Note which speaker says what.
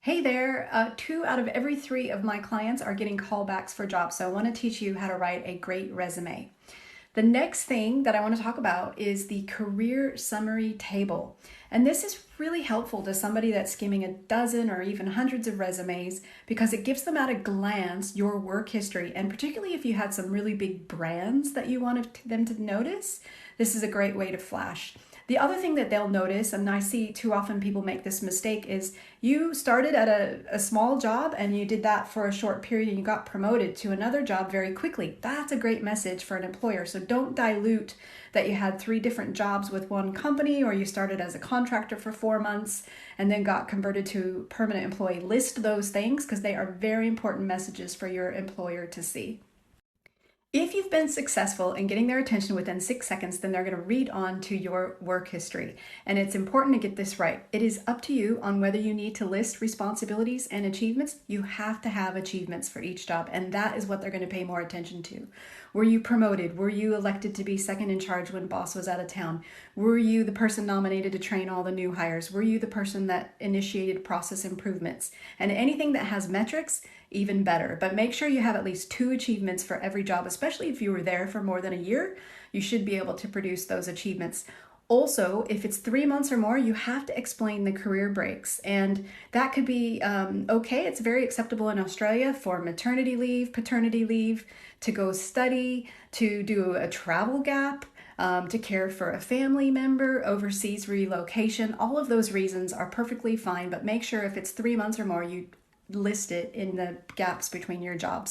Speaker 1: Hey there, 2 out of every 3 of my clients are getting callbacks for jobs, so I want to teach you how to write a great resume. The next thing that I want to talk about is the career summary table. And this is really helpful to somebody that's skimming a dozen or even hundreds of resumes because it gives them at a glance your work history. And particularly if you had some really big brands that you wanted them to notice, this is a great way to flash. The other thing that they'll notice, and I see too often people make this mistake, is you started at a small job and you did that for a short period and you got promoted to another job very quickly. That's a great message for an employer. So don't dilute that you had 3 different jobs with one company, or you started as a contractor for 4 months and then got converted to permanent employee. List those things because they are very important messages for your employer to see. If you've been successful in getting their attention within 6 seconds, then they're going to read on to your work history. And it's important to get this right. It is up to you on whether you need to list responsibilities and achievements. You have to have achievements for each job, and that is what they're going to pay more attention to. Were you promoted? Were you elected to be second in charge when boss was out of town? Were you the person nominated to train all the new hires? Were you the person that initiated process improvements? And anything that has metrics, even better. But make sure you have at least 2 achievements for every job, especially if you were there for more than a year. You should be able to produce those achievements. Also, if it's 3 months or more, you have to explain the career breaks. And that could be okay. It's very acceptable in Australia for maternity leave, paternity leave, to go study, to do a travel gap, to care for a family member, overseas relocation. All of those reasons are perfectly fine, but make sure if it's 3 months or more, you list it in the gaps between your jobs.